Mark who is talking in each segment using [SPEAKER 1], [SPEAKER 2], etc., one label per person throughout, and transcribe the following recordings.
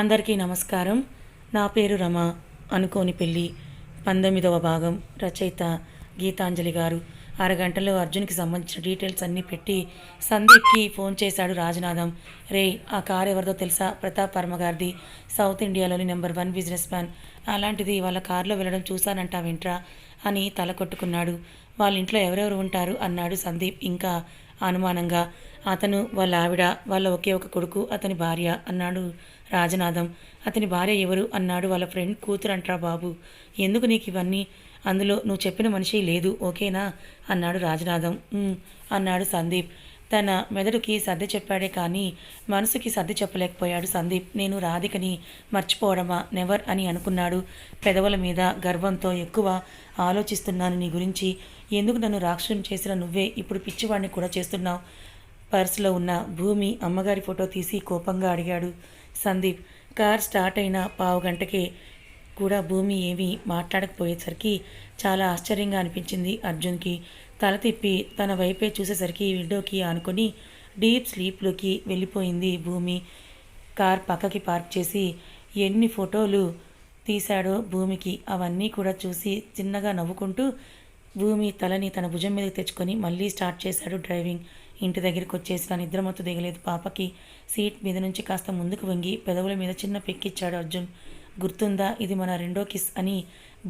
[SPEAKER 1] అందరికీ నమస్కారం. నా పేరు రమ. అనుకోని పెళ్ళి 19వ భాగం. రచయిత గీతాంజలి గారు. అరగంటలో అర్జున్కి సంబంధించిన డీటెయిల్స్ అన్నీ పెట్టి సందీప్కి ఫోన్ చేశాడు రాజనాథం. రే, ఆ కారు ఎవరిదో తెలుసా? ప్రతాప్ వర్మ గారిది. సౌత్ ఇండియాలోని నెంబర్ 1 బిజినెస్ మ్యాన్. అలాంటిది వాళ్ళ కారులో వెళ్ళడం చూశానంటావేంట్రా అని తల కొట్టుకున్నాడు. వాళ్ళ ఇంట్లో ఎవరెవరు ఉంటారు అన్నాడు సందీప్ ఇంకా అనుమానంగా. అతను, వాళ్ళ ఆవిడ, వాళ్ళ ఒకే ఒక కొడుకు, అతని భార్య అన్నాడు రాజనాథం. అతని భార్య ఎవరు అన్నాడు. వాళ్ళ ఫ్రెండ్ కూతురంట్రా బాబు. ఎందుకు నీకు ఇవన్నీ? అందులో నువ్వు చెప్పిన మనిషి లేదు, ఓకేనా అన్నాడు రాజనాథం. అన్నాడు సందీప్. తన మెదడుకి సర్ది చెప్పాడే కానీ మనసుకి సర్ది చెప్పలేకపోయాడు సందీప్. నేను రాధికని మర్చిపోవడమా? నెవర్ అని అనుకున్నాడు. పెదవుల మీద గర్వంతో ఎక్కువ ఆలోచిస్తున్నాను నీ గురించి. ఎందుకు నన్ను రాక్షసుని చేసిన నువ్వే ఇప్పుడు పిచ్చివాడిని కూడా చేస్తున్నావు? పర్సులో ఉన్న భూమి అమ్మగారి ఫోటో తీసి కోపంగా అడిగాడు సందీప్. కార్ స్టార్ట్ అయిన పావుగంటకే కూడా భూమి ఏమీ మాట్లాడకపోయేసరికి చాలా ఆశ్చర్యంగా అనిపించింది అర్జున్కి. తల తిప్పి తన వైపే చూసేసరికి విండోకి ఆనుకొని డీప్ స్లీప్లోకి వెళ్ళిపోయింది భూమి. కార్ పక్కకి పార్క్ చేసి ఎన్ని ఫోటోలు తీశాడో భూమికి అవన్నీ కూడా చూసి చిన్నగా నవ్వుకుంటూ భూమి తలని తన భుజం మీదకి తెచ్చుకొని మళ్ళీ స్టార్ట్ చేశాడు డ్రైవింగ్. ఇంటి దగ్గరికి వచ్చేసిన నిద్రమత్తు దిగలేదు పాపకి. సీట్ మీద నుంచి కాస్త ముందుకు వంగి పెదవుల మీద చిన్న పెక్కిచ్చాడు అర్జున్. గుర్తుందా, ఇది మన రెండో కిస్ అని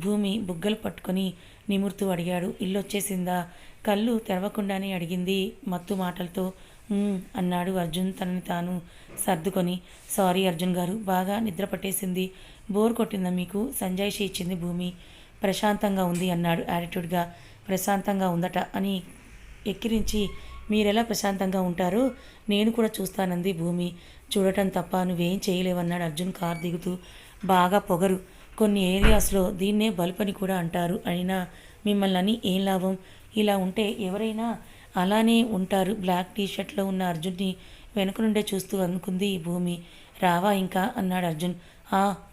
[SPEAKER 1] భూమి బుగ్గలు పట్టుకొని నిమురుతూ అడిగాడు. ఇల్లు వచ్చేసిందా? కళ్ళు తెరవకుండానే అడిగింది మత్తు మాటలతో. అన్నాడు అర్జున్ తనని తాను సర్దుకొని. సారీ అర్జున్ గారు, బాగా నిద్ర పట్టేసింది. బోర్ కొట్టిందా మీకు? సంజాయిషి ఇచ్చింది భూమి. ప్రశాంతంగా ఉంది అన్నాడు యాటిట్యూడ్గా. ప్రశాంతంగా ఉందట అని ఎక్కిరించి మీరెలా ప్రశాంతంగా ఉంటారో నేను కూడా చూస్తానంది భూమి. చూడటం తప్ప నువ్వేం చేయలేవన్నాడు అర్జున్ కార్ దిగుతూ. బాగా పొగరు. కొన్ని ఏరియాస్లో దీన్నే బల్పని కూడా అంటారు. అయినా మిమ్మల్ని అని ఏం లాభం? ఇలా ఉంటే ఎవరైనా అలానే ఉంటారు. బ్లాక్ టీషర్ట్లో ఉన్న అర్జున్ని వెనుక నుండే చూస్తూ అనుకుంది భూమి. రావా ఇంకా అన్నాడు అర్జున్.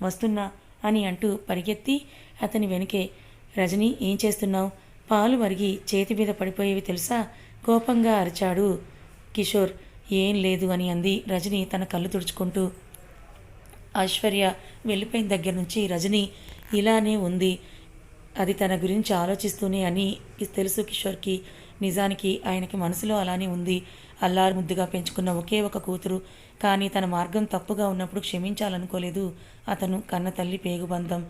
[SPEAKER 1] వస్తున్నా అని అంటూ పరిగెత్తి అతని వెనుకే. రజని, ఏం చేస్తున్నావు? పాలు మరిగి చేతి మీద పడిపోయేవి తెలుసా? కోపంగా అరిచాడు కిషోర్. ఏం లేదు అని అంది రజని తన కళ్ళు తుడుచుకుంటూ. ఐశ్వర్య వెళ్ళిపోయిన దగ్గర నుంచి రజని ఇలానే ఉంది. అది తన గురించి ఆలోచిస్తూనే అని తెలుసు కిషోర్కి. నిజానికి ఆయనకి మనసులో అలానే ఉంది. అల్లారు ముద్దుగా పెంచుకున్న ఒకే ఒక కూతురు. కానీ తన మార్గం తప్పుగా ఉన్నప్పుడు క్షమించాలనుకోలేదు అతను. కన్న తల్లి పేగుబంధం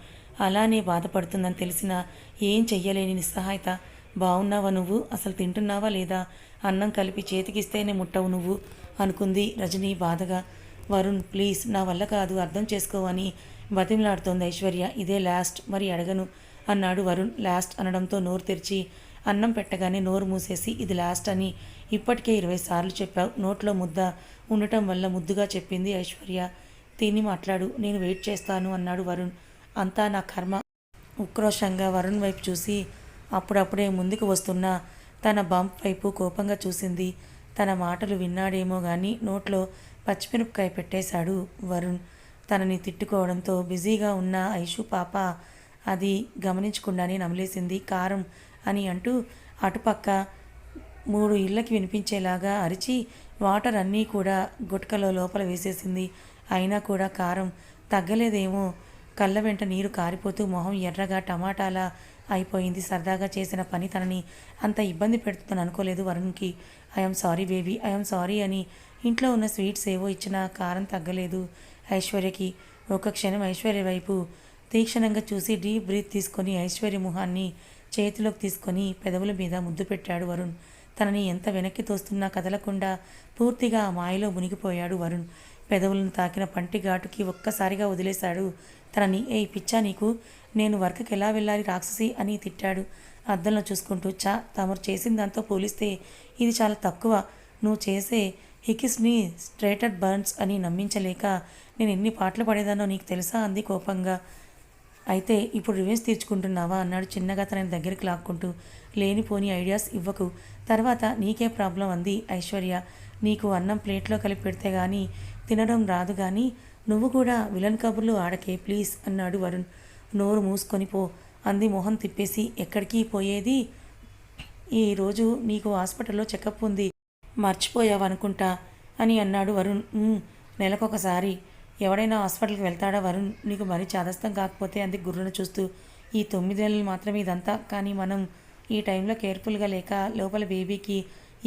[SPEAKER 1] అలానే బాధపడుతుందని తెలిసినా ఏం చెయ్యలేని నిస్సహాయత. బాగున్నావా నువ్వు? అసలు తింటున్నావా లేదా? అన్నం కలిపి చేతికిస్తేనే ముట్టవు నువ్వు అనుకుంది రజని బాధగా. వరుణ్, ప్లీజ్, నా వల్ల కాదు, అర్థం చేసుకోవని బతిమలాడుతోంది ఐశ్వర్య. ఇదే లాస్ట్, మరి అడగను అన్నాడు వరుణ్. లాస్ట్ అనడంతో నోరు తెరిచి అన్నం పెట్టగానే నోరు మూసేసి ఇది లాస్ట్ అని ఇప్పటికే 20 సార్లు చెప్పావు. నోట్లో ముద్ద ఉండటం వల్ల ముద్దుగా చెప్పింది ఐశ్వర్య. తిని మాట్లాడు, నేను వెయిట్ చేస్తాను అన్నాడు వరుణ్. అంతా నా కర్మ. ఉక్రోషంగా వరుణ్ వైపు చూసి అప్పుడప్పుడే ముందుకు వస్తున్న తన బంప్ వైపు కోపంగా చూసింది. తన మాటలు విన్నాడేమో కానీ నోట్లో పచ్చిమిరపకాయ పెట్టేశాడు వరుణ్. తనని తిట్టుకోవడంతో బిజీగా ఉన్న ఐషు పాప అది గమనించకుండానే నమిలేసింది. కారం అని అంటూ అటుపక్క 3 ఇళ్ళకి వినిపించేలాగా అరిచి వాటర్ అన్నీ కూడా గుట్కలో లోపల వేసేసింది. అయినా కూడా కారం తగ్గలేదేమో. కళ్ళ వెంట నీరు కారిపోతూ మొహం ఎర్రగా టమాటాలా అయిపోయింది. సరదాగా చేసిన పని తనని అంత ఇబ్బంది పెడుతుందని అనుకోలేదు వరుణ్కి. I'm sorry baby, I'm sorry అని ఇంట్లో ఉన్న స్వీట్స్ ఏవో ఇచ్చినా కారం తగ్గలేదు ఐశ్వర్యకి. ఒక క్షణం ఐశ్వర్య వైపు తీక్షణంగా చూసి డీప్ బ్రీత్ తీసుకొని ఐశ్వర్య మొహాన్ని చేతిలోకి తీసుకొని పెదవుల మీద ముద్దు పెట్టాడు వరుణ్. తనని ఎంత వెనక్కి తోస్తున్నా కదలకుండా పూర్తిగా ఆ మాయలో మునిగిపోయాడు వరుణ్. పెదవులను తాకిన పంటి ఘాటుకి ఒక్కసారిగా వదిలేశాడు తనని. ఏ పిచ్చా నీకు? నేను వర్క్కి ఎలా వెళ్ళాలి రాక్షసి అని తిట్టాడు అద్దంలో చూసుకుంటూ. తమరు చేసిన దాంతో పోలిస్తే ఇది చాలా తక్కువ. నువ్వు చేసే హికిస్ని స్ట్రేటెడ్ బర్న్స్ అని నమ్మించలేక నేను ఎన్ని పాటలు పడేదానో నీకు తెలుసా అంది కోపంగా. అయితే ఇప్పుడు రివెంజ్ తీర్చుకుంటున్నావా అన్నాడు చిన్నగా తనని దగ్గరికి లాక్కుంటూ. లేనిపోని ఐడియాస్ ఇవ్వకు, తర్వాత నీకే ప్రాబ్లం అంది ఐశ్వర్య. నీకు అన్నం ప్లేట్లో కలిపి పెడితే కానీ తినడం రాదు కానీ నువ్వు కూడా విలన్ కబుర్లు ఆడకే ప్లీజ్ అన్నాడు వరుణ్. నోరు మూసుకొని పో అంది మొహం తిప్పేసి. ఎక్కడికి పోయేది? ఈరోజు నీకు హాస్పిటల్లో చెకప్ ఉంది, మర్చిపోయావనుకుంటా అని అన్నాడు వరుణ్. నెలకొకసారి ఎవడైనా హాస్పిటల్కి వెళ్తాడా వరుణ్? నీకు మరీ చాదస్తం కాకపోతే అంది గుర్రున చూస్తూ. ఈ 9 నెలలు మాత్రమే ఇదంతా. కానీ మనం ఈ టైంలో కేర్ఫుల్గా లేక లోపల బేబీకి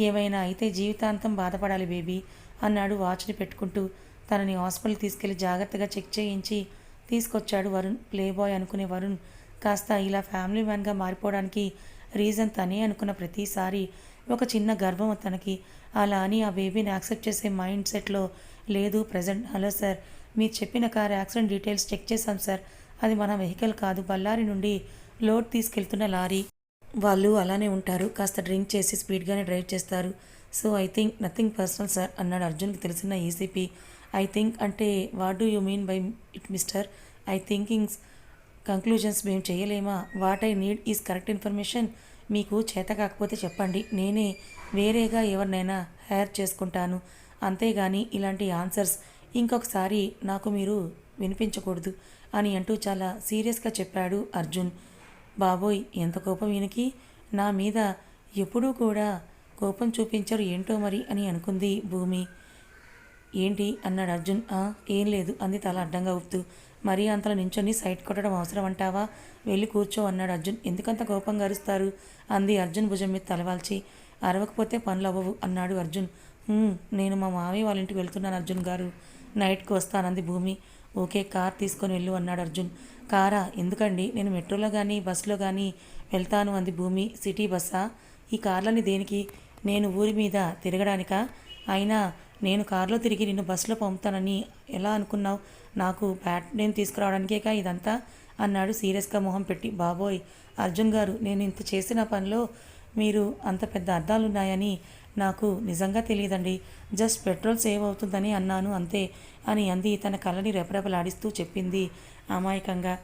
[SPEAKER 1] ఏమైనా అయితే జీవితాంతం బాధపడాలి బేబీ అన్నాడు వాచ్ని పెట్టుకుంటూ. తనని హాస్పిటల్ తీసుకెళ్లి జాగ్రత్తగా చెక్ చేయించి తీసుకొచ్చాడు వరుణ్. ప్లే బాయ్ అనుకునే వరుణ్ కాస్త ఇలా ఫ్యామిలీ మ్యాన్గా మారిపోవడానికి రీజన్ తనే అనుకున్న ప్రతిసారి ఒక చిన్న గర్వం తనకి. అలా అని ఆ బేబీని యాక్సెప్ట్ చేసే మైండ్ సెట్లో లేదు ప్రజెంట్. హలో సార్, మీరు చెప్పిన కార్ యాక్సిడెంట్ డీటెయిల్స్ చెక్ చేశాం సార్. అది మన వెహికల్ కాదు, బళ్ళారి నుండి లోడ్ తీసుకెళ్తున్న లారీ. వాళ్ళు అలానే ఉంటారు, కాస్త డ్రింక్ చేసి స్పీడ్గానే డ్రైవ్ చేస్తారు. So I think nothing personal sir అన్నాడు అర్జున్కి తెలిసిన ఏసీపీ. ఐ థింక్ అంటే what do you mean by it mister? I thinkings conclusions మేము చేయలేమా? What I need is correct information. మీకు చేత కాకపోతే చెప్పండి, నేనే వేరేగా ఎవరినైనా హైర్ చేసుకుంటాను. అంతేగాని ఇలాంటి ఆన్సర్స్ ఇంకొకసారి నాకు మీరు వినిపించకూడదు అని అంటూ చాలా సీరియస్గా చెప్పాడు అర్జున్. బాబోయ్, ఎంత కోపం ఈయనకి! నా మీద ఎప్పుడూ కూడా కోపం చూపించరు ఏంటో మరి అని అనుకుంది భూమి. ఏంటి అన్నాడు అర్జున్. ఏం లేదు అంది తల అడ్డంగా ఊపుతూ. మరీ అంతలా నించొని సైట్ కొట్టడం అవసరం అంటావా? వెళ్ళి కూర్చో అన్నాడు అర్జున్. ఎందుకంత కోపంగా అరుస్తారు అంది అర్జున్ భుజం మీద తలవాల్చి. అరవకపోతే పనులు అవ్వవు అన్నాడు అర్జున్. నేను మా మావయ్య వాళ్ళ ఇంటికి వెళ్తున్నాను అర్జున్ గారు, నైట్కి వస్తానంది భూమి. ఓకే, కార్ తీసుకొని వెళ్ళు అన్నాడు అర్జున్. కారా? ఎందుకండి, నేను మెట్రోలో కానీ బస్సులో కానీ వెళ్తాను అంది భూమి. సిటీ బస్సా? ఈ కార్లని దేనికి? నేను ఊరి మీద తిరగడానికా? అయినా నేను కారులో తిరిగి నిన్ను బస్సులో పంపుతానని ఎలా అనుకున్నావు? నాకు బ్యాట్ నేను తీసుకురావడానికేకా ఇదంతా అన్నాడు సీరియస్గా మొహం పెట్టి. బాబోయ్ అర్జున్ గారు, నేను ఇంత చేసిన పనిలో మీరు అంత పెద్ద అర్థాలున్నాయని నాకు నిజంగా తెలియదండి. జస్ట్ పెట్రోల్ సేవ్ అవుతుందని అన్నాను అంతే అని అంది తన కళ్ళని రెపరెపలాడిస్తూ చెప్పింది అమాయకంగా.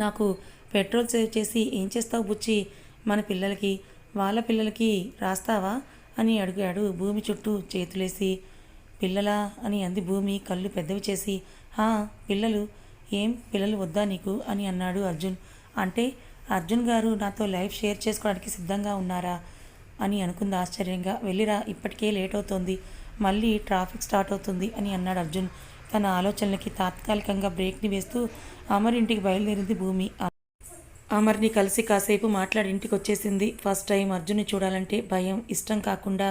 [SPEAKER 1] నాకు పెట్రోల్ సేవ్ చేసి ఏం చేస్తావు బుచ్చి? మన పిల్లలకి వాళ్ళ పిల్లలకి రాస్తావా అని అడిగాడు భూమి చుట్టూ చేతులేసి. పిల్లలా అని అంది భూమి కళ్ళు పెద్దవి చేసి. పిల్లలు. ఏం పిల్లలు వద్దా నీకు అని అన్నాడు అర్జున్. అంటే అర్జున్ గారు నాతో లైఫ్ షేర్ చేసుకోవడానికి సిద్ధంగా ఉన్నారా అని అనుకుంది ఆశ్చర్యంగా. వెళ్ళిరా, ఇప్పటికే లేట్ అవుతోంది, మళ్ళీ ట్రాఫిక్ స్టార్ట్ అవుతుంది అని అన్నాడు అర్జున్. తన ఆలోచనలకి తాత్కాలికంగా బ్రేక్ని వేస్తూ అమర్ ఇంటికి బయలుదేరింది భూమి. అమర్ని కలిసి కాసేపు మాట్లాడి ఇంటికి వచ్చేసింది. ఫస్ట్ టైం అర్జున్ని చూడాలంటే భయం, ఇష్టం కాకుండా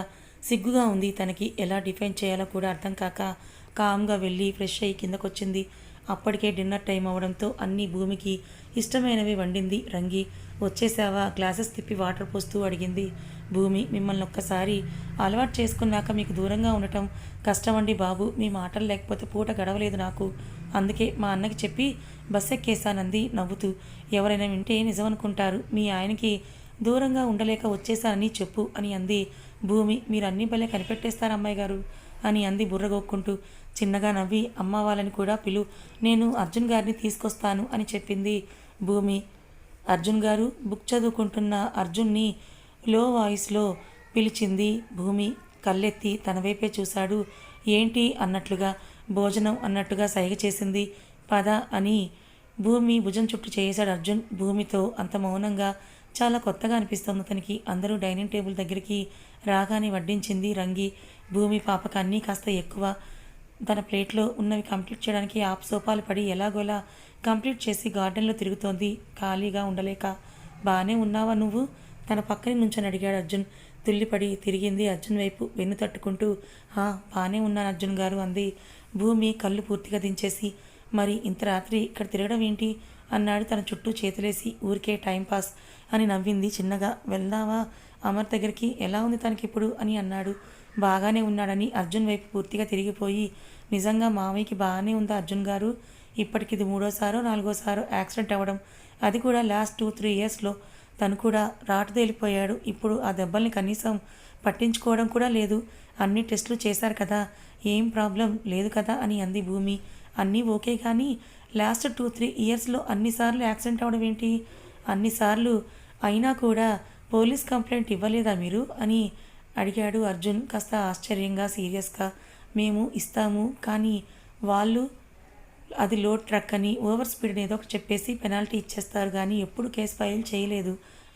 [SPEAKER 1] సిగ్గుగా ఉంది తనకి. ఎలా డిఫైన్ చేయాలో కూడా అర్థం కాక కామ్గా వెళ్ళి ఫ్రెష్ అయ్యి కిందకొచ్చింది. అప్పటికే డిన్నర్ టైం అవడంతో అన్నీ భూమికి ఇష్టమైనవి వండింది రంగి. వచ్చేసావా? గ్లాసెస్ తిప్పి వాటర్ పోస్తూ అడిగింది భూమి. మిమ్మల్ని ఒక్కసారి అలవాటు చేసుకున్నాక మీకు దూరంగా ఉండటం కష్టమండి బాబు. మీ మాటలు లేకపోతే పూట గడవలేదు నాకు. అందుకే మా అన్నకి చెప్పి బస్ ఎక్కేశానంది నవ్వుతూ. ఎవరైనా వింటే నిజమనుకుంటారు. మీ ఆయనకి దూరంగా ఉండలేక వచ్చేసానని చెప్పు అని అంది భూమి. మీరు అన్నీ భలే కనిపెట్టేస్తారు అమ్మాయి గారు అని అంది బుర్రగొక్కుంటూ. చిన్నగా నవ్వి అమ్మ వాళ్ళని కూడా పిలు, నేను అర్జున్ గారిని తీసుకొస్తాను అని చెప్పింది భూమి. అర్జున్ గారు? బుక్ చదువుకుంటున్న అర్జున్ని లో వాయిస్లో పిలిచింది భూమి. కళ్ళెత్తి తన వైపే చూశాడు. ఏంటి అన్నట్లుగా, భోజనం అన్నట్టుగా సైగ చేసింది. పద అని భూమి భుజం చుట్టూ చేశాడు అర్జున్. భూమితో అంత మౌనంగా చాలా కొత్తగా అనిపిస్తుంది అతనికి. అందరూ డైనింగ్ టేబుల్ దగ్గరికి రాగానే వడ్డించింది రంగి. భూమి పాపకు అన్నీ కాస్త ఎక్కువ. తన ప్లేట్లో ఉన్నవి కంప్లీట్ చేయడానికి సోపాలు పడి ఎలాగోలా కంప్లీట్ చేసి గార్డెన్లో తిరుగుతోంది ఖాళీగా ఉండలేక. బాగానే ఉన్నావా నువ్వు? తన పక్కనే నుంచొని అడిగాడు అర్జున్. తుల్లిపడి తిరిగింది అర్జున్ వైపు వెన్ను తట్టుకుంటూ. బాగానే ఉన్నాను అర్జున్ గారు అంది భూమి కళ్ళు పూర్తిగా దించేసి. మరి ఇంత రాత్రి ఇక్కడ తిరగడం ఏంటి అన్నాడు తన చుట్టూ చేతులేసి. ఊరికే టైంపాస్ అని నవ్వింది చిన్నగా. వెళ్దావా అమర్ దగ్గరికి? ఎలా ఉంది తనకిప్పుడు అని అన్నాడు. బాగానే ఉన్నాడని అర్జున్ వైపు పూర్తిగా తిరిగిపోయి, నిజంగా మావయ్యకి బాగానే ఉందా అర్జున్ గారు? ఇప్పటికి ఇది 3వసారో 4వసారో యాక్సిడెంట్ అవ్వడం, అది కూడా లాస్ట్ 2-3 ఇయర్స్లో. తను కూడా రాటుదేలిపోయాడు. ఇప్పుడు ఆ దెబ్బల్ని కనీసం పట్టించుకోవడం కూడా లేదు. అన్ని టెస్టులు చేశారు కదా, ఏం ప్రాబ్లం లేదు కదా అని అంది భూమి. అన్నీ ఓకే కానీ లాస్ట్ 2-3 ఇయర్స్లో అన్నిసార్లు యాక్సిడెంట్ అవ్వడం ఏంటి? అన్నిసార్లు అయినా కూడా పోలీస్ కంప్లైంట్ ఇవ్వలేదా మీరు అని అడిగాడు అర్జున్ కాస్త ఆశ్చర్యంగా సీరియస్గా. మేము ఇస్తాము, కానీ వాళ్ళు అది లోడ్ ట్రక్ అని ఓవర్ స్పీడ్ ఏదో ఒకటి చెప్పేసి పెనాల్టీ ఇచ్చేస్తారు కానీ ఎప్పుడు కేసు ఫైల్ చేయలేదు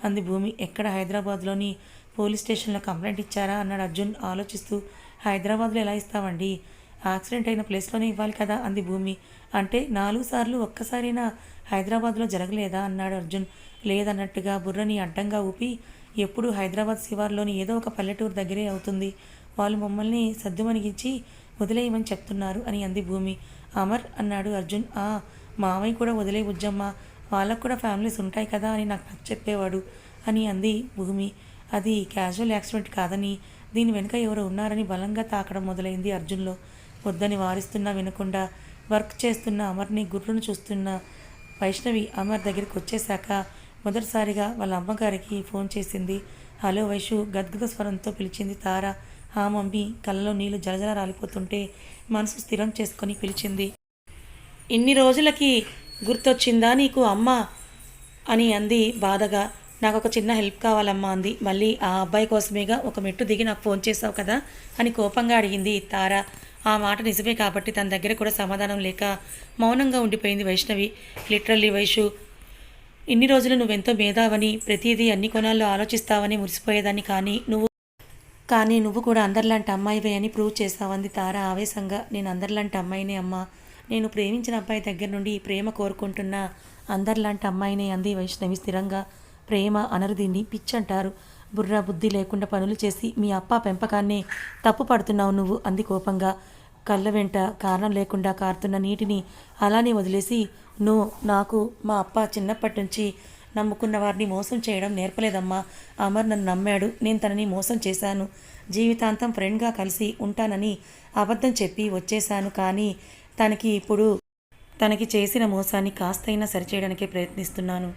[SPEAKER 1] అంది భూమి. ఎక్కడ? హైదరాబాద్లోని పోలీస్ స్టేషన్లో కంప్లైంట్ ఇచ్చారా అన్నాడు అర్జున్ ఆలోచిస్తూ. హైదరాబాద్లో ఎలా ఇస్తామండి? యాక్సిడెంట్ అయిన ప్లేస్లోనే ఇవ్వాలి కదా అంది భూమి. అంటే 4 సార్లు ఒక్కసారైనా హైదరాబాద్లో జరగలేదా అన్నాడు అర్జున్. లేదన్నట్టుగా బుర్రని అడ్డంగా ఊపి, ఎప్పుడు హైదరాబాద్ శివార్లోని ఏదో ఒక పల్లెటూరు దగ్గరే అవుతుంది. వాళ్ళు మమ్మల్ని సద్దుమణిగించి వదిలేయమని చెప్తున్నారు అని అంది భూమి. అమర్ అన్నాడు అర్జున్. మామయ్య కూడా వదిలే బుజ్జమ్మ, వాళ్ళకు కూడా ఫ్యామిలీస్ ఉంటాయి కదా అని నాకు చెప్పేవాడు అని అంది భూమి. అది క్యాజువల్ యాక్సిడెంట్ కాదని, దీని వెనుక ఎవరు ఉన్నారని బలంగా తాకడం మొదలైంది అర్జున్లో. వద్దని వారిస్తున్నా వినకుండా వర్క్ చేస్తున్న అమర్ని గుర్రును చూస్తున్న వైష్ణవి అమర్ దగ్గరికి వచ్చేశాక మొదటిసారిగా వాళ్ళ అమ్మగారికి ఫోన్ చేసింది. హలో వైషు, గద్గద స్వరంతో పిలిచింది తార. మమ్మీ కళ్ళలో నీళ్లు జలజల రాలిపోతుంటే మనసు స్థిరం చేసుకొని పిలిచింది. ఇన్ని రోజులకి గుర్తొచ్చిందా నీకు అమ్మ అని అంది బాధగా. నాకు ఒక చిన్న హెల్ప్ కావాలమ్మా అంది. మళ్ళీ ఆ అబ్బాయి కోసమేగా ఒక మెట్టు దిగి నాకు ఫోన్ చేసావు కదా అని కోపంగా అడిగింది తార. ఆ మాట నిజమే కాబట్టి తన దగ్గర కూడా సమాధానం లేక మౌనంగా ఉండిపోయింది వైష్ణవి. లిటరల్లీ వైషు, ఇన్ని రోజులు నువ్వెంతో మేధావని, ప్రతిదీ అన్ని కోణాల్లో ఆలోచిస్తావని మురిసిపోయేదాన్ని, కానీ నువ్వు కూడా అందరిలాంటి అమ్మాయివే అని ప్రూవ్ చేసావంది తార ఆవేశంగా. నేను అందరిలాంటి అమ్మాయినే అమ్మా, నేను ప్రేమించిన అబ్బాయి దగ్గర నుండి ప్రేమ కోరుకుంటున్న అందరిలాంటి అమ్మాయినే అంది వైష్ణవి స్థిరంగా. ప్రేమ అనరు, దీన్ని పిచ్చంటారు. బుర్ర బుద్ధి లేకుండా పనులు చేసి మీ అప్ప పెంపకాన్నే తప్పు పడుతున్నావు నువ్వు అంది కోపంగా. కళ్ళ వెంట కారణం లేకుండా కారుతున్న నీటిని అలానే వదిలేసి, నాకు మా అప్ప చిన్నప్పటి నుంచి నమ్ముకున్న వారిని మోసం చేయడం నేర్పలేదమ్మా. అమర్ నన్ను నమ్మాడు, నేను తనని మోసం చేశాను. జీవితాంతం ఫ్రెండ్గా కలిసి ఉంటానని అబద్ధం చెప్పి వచ్చేశాను. కానీ తనకి చేసిన మోసాన్ని కాస్తైనా సరిచేయడానికే ప్రయత్నిస్తున్నాను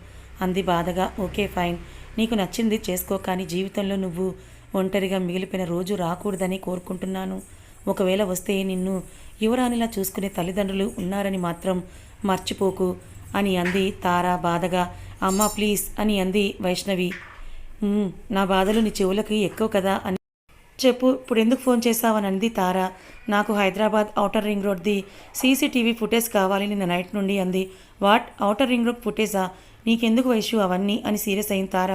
[SPEAKER 1] అంది బాధగా. ఓకే ఫైన్, నీకు నచ్చింది చేసుకో, కానీ జీవితంలో నువ్వు ఒంటరిగా మిగిలిపోయిన రోజు రాకూడదని కోరుకుంటున్నాను. ఒకవేళ వస్తే నిన్ను యువరాణిలా చూసుకునే తల్లిదండ్రులు ఉన్నారని మాత్రం మర్చిపోకు అని అంది తార బాధగా. అమ్మా ప్లీజ్ అని అంది వైష్ణవి. నా బాధలు నీ చెవులకి ఎక్కువ కదా అని చెప్పు, ఇప్పుడు ఎందుకు ఫోన్ చేశావని అంది తార. నాకు హైదరాబాద్ ఔటర్ రింగ్ రోడ్ది సీసీటీవీ ఫుటేజ్ కావాలి నిన్న నైట్ నుండి అంది. వాట్, ఔటర్ రింగ్ రోడ్ ఫుటేజా? నీకెందుకు వైషు అవన్నీ అని సీరియస్ అయింది తార.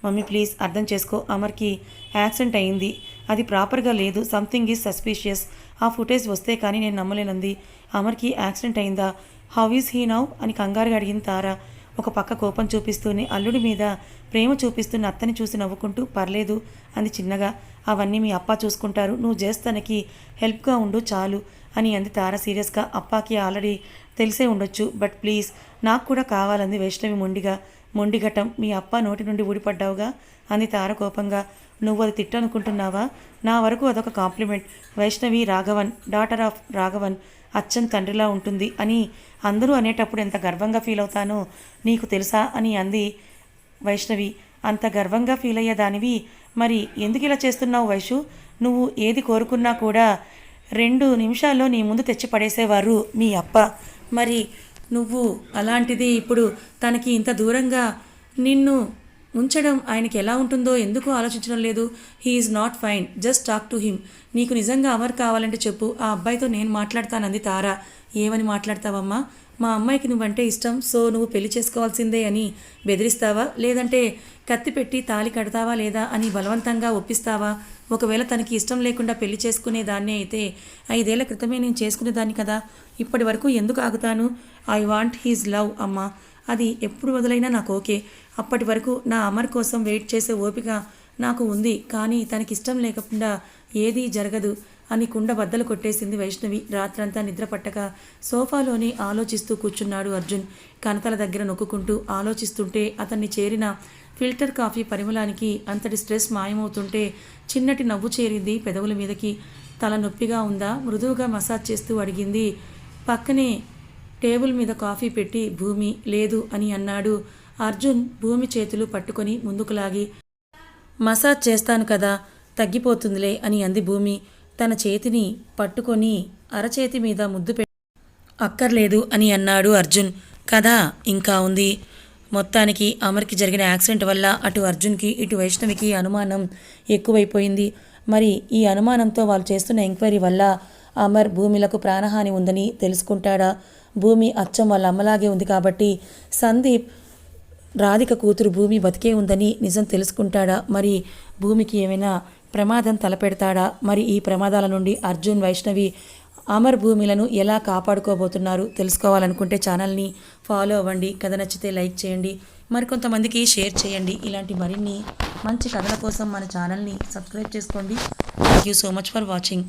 [SPEAKER 1] మమ్మీ ప్లీజ్ అర్థం చేసుకో, అమర్కి యాక్సిడెంట్ అయింది, అది ప్రాపర్గా లేదు, సంథింగ్ ఈజ్ సస్పీషియస్. ఆ ఫుటేజ్ వస్తే కానీ నేను నమ్మలేనంది. అమర్కి యాక్సిడెంట్ అయిందా? హౌ ఈజ్ హీ నౌ అని కంగారుగా అడిగింది తార. ఒక పక్క కోపం చూపిస్తూనే అల్లుడి మీద ప్రేమ చూపిస్తున్న అత్తని చూసి నవ్వుకుంటూ పర్లేదు అంది చిన్నగా. అవన్నీ మీ అప్ప చూసుకుంటారు, నువ్వు జస్ట్ తనకి హెల్ప్గా ఉండు చాలు అని అంది తార సీరియస్గా. అప్పాకి ఆల్రెడీ తెలిసే ఉండొచ్చు, బట్ ప్లీజ్ నాకు కూడా కావాలంది వైష్ణవి మొండిఘటం. మీ అప్ప నోటి నుండి ఊడిపడ్డావుగా అంది తార కోపంగా. నువ్వు అది తిట్టనుకుంటున్నావా? నా వరకు అదొక compliment. Vaishnavi Raghavan, daughter of Raghavan, అచ్చం తండ్రిలా ఉంటుంది అని అందరూ అనేటప్పుడు ఎంత గర్వంగా ఫీల్ అవుతానో నీకు తెలుసా అని అంది వైష్ణవి. అంత గర్వంగా ఫీల్ అయ్యేదానివి మరి ఎందుకు ఇలా చేస్తున్నావు వైషు? నువ్వు ఏది కోరుకున్నా కూడా 2 నిమిషాల్లో నీ ముందు తెచ్చి పడేసేవారు మీ అప్ప. మరి నువ్వు అలాంటిది ఇప్పుడు తనకి ఇంత దూరంగా నిన్ను ఉంచడం ఆయనకి ఎలా ఉంటుందో ఎందుకు ఆలోచించడం లేదు? He is not fine, just talk to him. నీకు నిజంగా అమర్ కావాలంటే చెప్పు, ఆ అబ్బాయితో నేను మాట్లాడతానంది తార. ఏమని మాట్లాడతావమ్మా? మా అమ్మాయికి నువ్వంటే ఇష్టం, సో నువ్వు పెళ్లి చేసుకోవాల్సిందే అని బెదిరిస్తావా? లేదంటే కత్తి పెట్టి తాళి కడతావా లేదా అని బలవంతంగా ఒప్పిస్తావా? ఒకవేళ తనకి ఇష్టం లేకుండా పెళ్లి చేసుకునేదాన్నే అయితే 5 ఏళ్ల క్రితమే నేను చేసుకునేదాన్ని కదా. ఇప్పటి వరకు ఎందుకు ఆగుతాను? ఐ వాంట్ హీజ్ లవ్ అమ్మా. అది ఎప్పుడు మొదలైనా నాకు ఓకే. అప్పటి వరకు నా అమర్ కోసం వెయిట్ చేసే ఓపిక నాకు ఉంది. కానీ తనకి ఇష్టం లేకుండా ఏదీ జరగదు అని కుండ బద్దలు కొట్టేసింది వైష్ణవి. రాత్రంతా నిద్ర పట్టక సోఫాలోనే ఆలోచిస్తూ కూర్చున్నాడు అర్జున్. కనతల దగ్గర నొక్కుంటూ ఆలోచిస్తుంటే అతన్ని చేరిన ఫిల్టర్ కాఫీ పరిమళానికి అంతటి స్ట్రెస్ మాయమవుతుంటే చిన్నటి నవ్వు చేరింది పెదవుల మీదకి. తల నొప్పిగా ఉందా? మృదువుగా మసాజ్ చేస్తూ అడిగింది. పక్కనే టేబుల్ మీద కాఫీ పెట్టి భూమి. లేదు అని అన్నాడు అర్జున్ భూమి చేతులు పట్టుకొని ముందుకు లాగి. మసాజ్ చేస్తాను కదా, తగ్గిపోతుందిలే అని అంది భూమి తన చేతిని పట్టుకొని అరచేతి మీద ముద్దు అక్కర్లేదు అని అన్నాడు అర్జున్. కథ ఇంకా ఉంది. మొత్తానికి అమర్కి జరిగిన యాక్సిడెంట్ వల్ల అటు అర్జున్కి ఇటు వైష్ణవికి అనుమానం ఎక్కువైపోయింది. మరి ఈ అనుమానంతో వాళ్ళు చేస్తున్న ఎంక్వైరీ వల్ల అమర్ భూమిలకు ప్రాణహాని ఉందని తెలుసుకుంటాడా? భూమి అచ్చం వాళ్ళ అమ్మలాగే ఉంది కాబట్టి సందీప్ రాధిక కూతురు భూమి బతికే ఉందని నిజం తెలుసుకుంటాడా? మరి భూమికి ఏమైనా ప్రమాదం తలపెడతాడా? మరి ఈ ప్రమాదాల నుండి అర్జున్ వైష్ణవి అమర్ భూమిలను ఎలా కాపాడుకోబోతున్నారు తెలుసుకోవాలనుకుంటే ఛానల్ని ఫాలో అవ్వండి. కథ నచ్చితే లైక్ చేయండి, మరికొంతమందికి షేర్ చేయండి. ఇలాంటి మరిన్ని మంచి కథల కోసం మన ఛానల్ని సబ్స్క్రైబ్ చేసుకోండి. Thank you so much for watching.